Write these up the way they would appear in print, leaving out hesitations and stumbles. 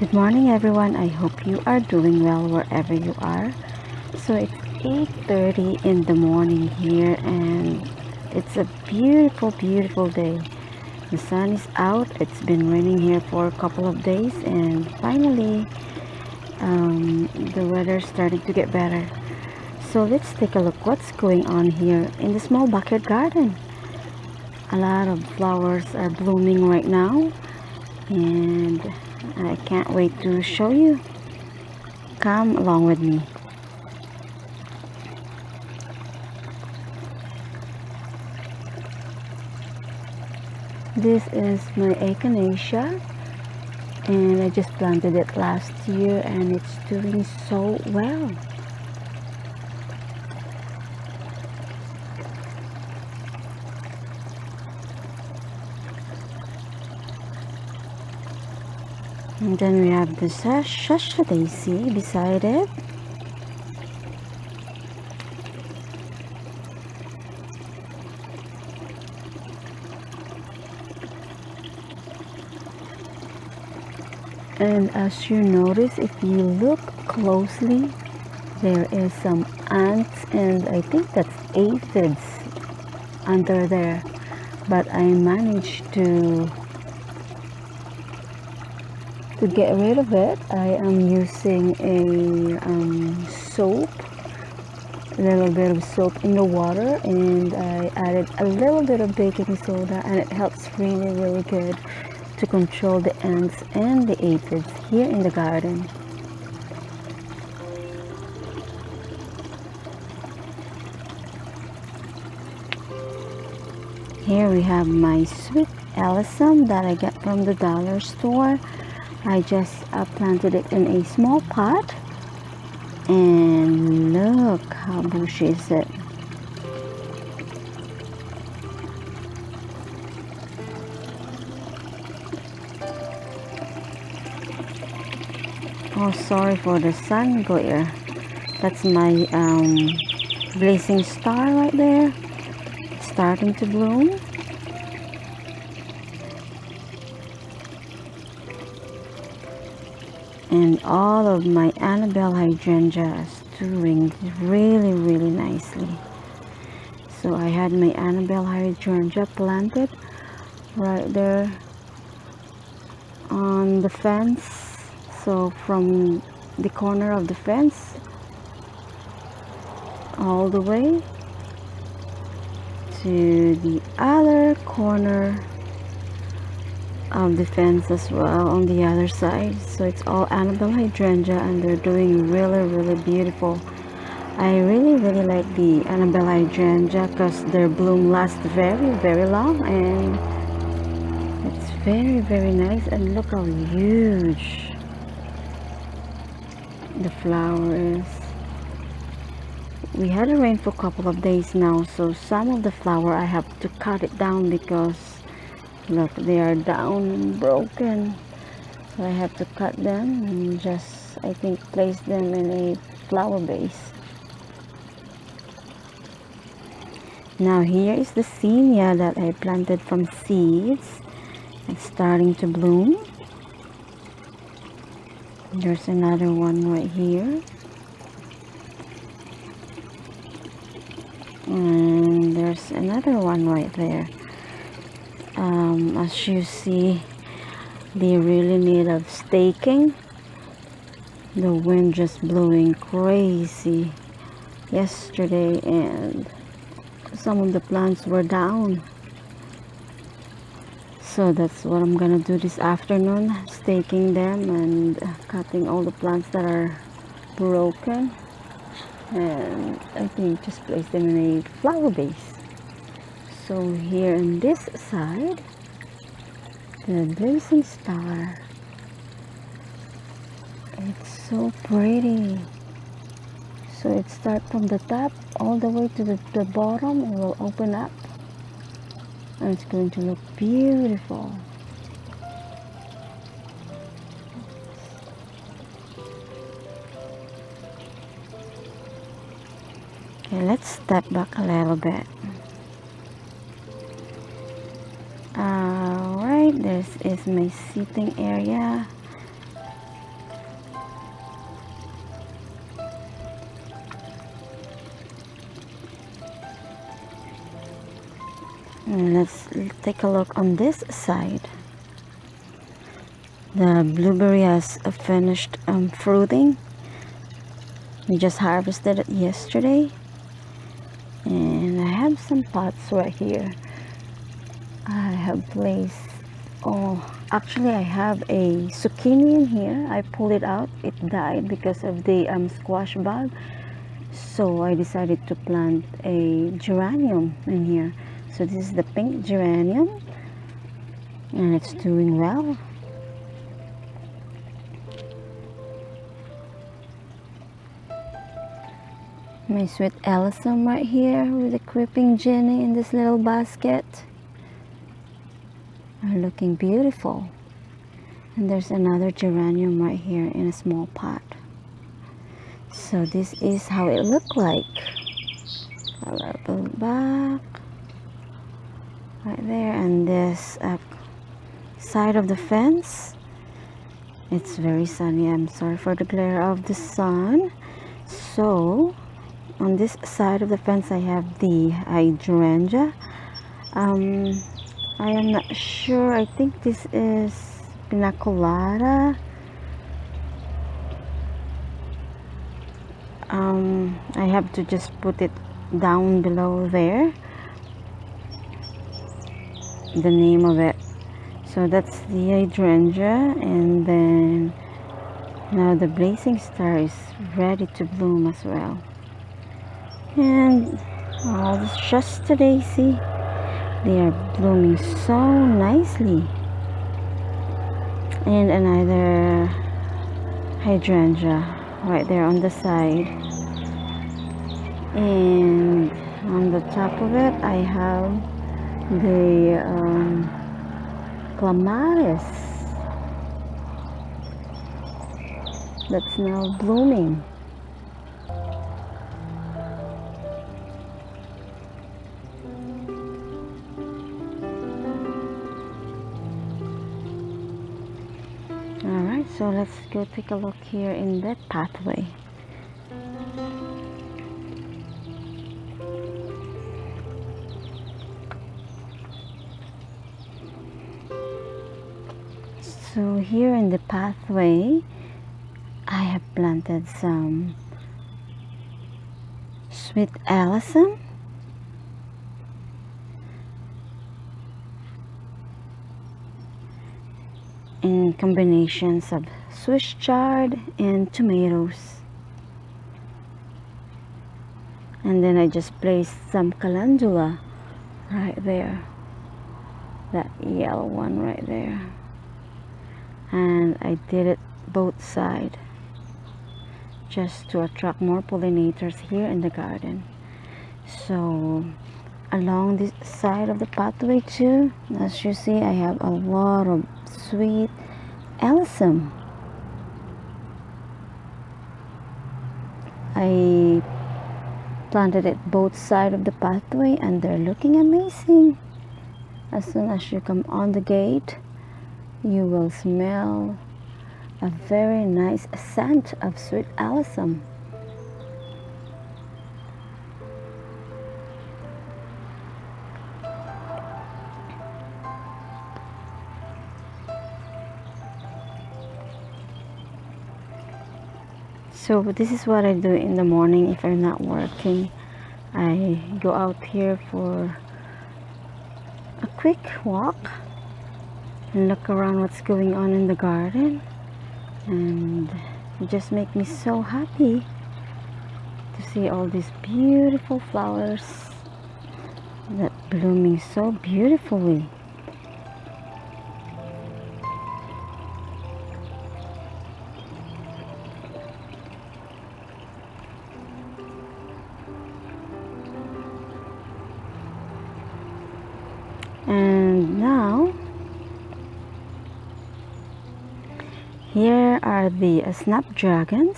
Good morning everyone. I hope you are doing well wherever you are. So it's 8:30 in the morning here and it's a beautiful day. The sun is out. It's been raining here for a couple of days and finally the weather started to get better. So let's take a look what's going on here in the small backyard garden. A lot of flowers are blooming right now and I can't wait to show you. Come along with me. This is my Hydrangea and I just planted it last year and it's doing so well. And then we have the Shasha Daisy beside it. And as you notice, if you look closely, there is some ants and I think that's aphids under there. But I managed to get rid of it. I am using a soap, a little bit of soap in the water, and I added a little bit of baking soda, and it helps really good to control the ants and the aphids here in the garden. Here we have my sweet Allison that I got from the dollar store. I just planted it in a small pot and look how bushy is it. Oh, sorry for the sun glare. That's my blazing star right there. It's starting to bloom. And all of my Annabelle hydrangeas doing really nicely. So I had my Annabelle hydrangea planted right there on the fence. So from the corner of the fence all the way to the other corner of the fence as well on the other side. So it's all Annabelle hydrangea and they're doing really beautiful. I really like the Annabelle hydrangea because their bloom lasts very long and it's very nice. And look how huge the flower is. We had a rain for a couple of days now, so some of the flower I have to cut it down because look, they are down and broken. So I have to cut them and just, I think, place them in a flower vase. Now here is the zinnia that I planted from seeds. It's starting to bloom. There's another one right here. And there's another one right there. As you see, they really need of staking. The wind just blowing crazy yesterday and some of the plants were down. So that's what I'm gonna do this afternoon, staking them and cutting all the plants that are broken, and I think just place them in a flower vase. So here on this side, the blazing star, it's so pretty. So it starts from the top all the way to the bottom. It will open up and it's going to look beautiful. Okay, let's step back a little bit. Alright, this is my sitting area. And let's take a look on this side. The blueberry has finished fruiting. We just harvested it yesterday. And I have some pots right here. I have placed, actually I have a zucchini in here. I pulled it out. It died because of the squash bug. So I decided to plant a geranium in here. So this is the pink geranium. And it's doing well. My sweet Allison right here with a creeping Jenny in this little basket are looking beautiful. And there's another geranium right here in a small pot. So this is how it looked like. A little back right there, and this side of the fence, it's very sunny. I'm sorry for the glare of the sun. So on this side of the fence I have the hydrangea. I am not sure. I think this is pinacolada. I have to just put it down below there, the name of it. So that's the hydrangea, and then now the blazing star is ready to bloom as well. And it's just a daisy. They are blooming so nicely. And another hydrangea right there on the side. And on the top of it I have the clematis that's now blooming. Alright, so let's go take a look here in that pathway. So here in the pathway I have planted some sweet Allison, in combinations of Swiss chard and tomatoes. And then I just placed some calendula right there, that yellow one right there, and I did it both sides just to attract more pollinators here in the garden. So along this side of the pathway too, as you see, I have a lot of sweet Allison. I planted it both sides of the pathway and they're looking amazing. As soon as you come on the gate, you will smell a very nice scent of sweet Allison. So this is what I do in the morning if I'm not working. I go out here for a quick walk and look around what's going on in the garden, and it just makes me so happy to see all these beautiful flowers that blooming so beautifully. And now here are the snapdragons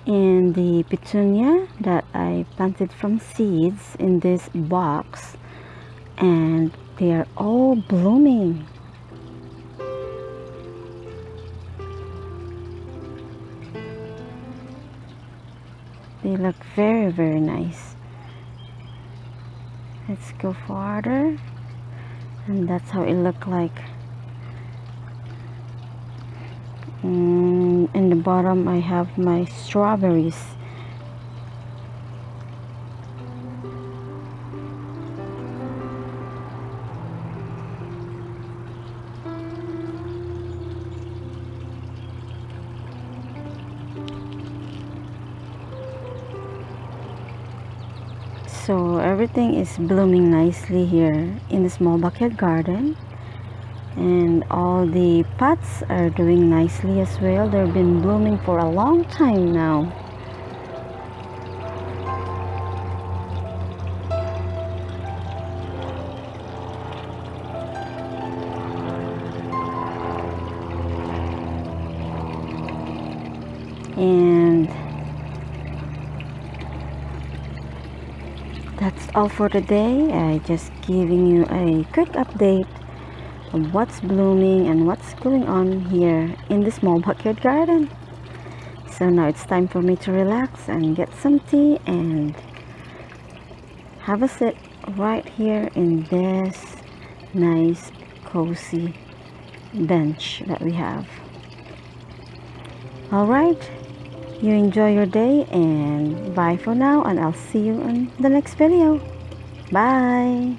and the petunia that I planted from seeds in this box, and they are all blooming. They look very, very nice. Let's go farther, and that's how it looked like. In the bottom I have my strawberries. So everything is blooming nicely here in the small backyard garden, and all the pots are doing nicely as well. They've been blooming for a long time now. And that's all for today. I just giving you a quick update of what's blooming and what's going on here in the small backyard garden. So now it's time for me to relax and get some tea and have a sit right here in this nice cozy bench that we have. Alright, you enjoy your day, and bye for now, and I'll see you in the next video. Bye.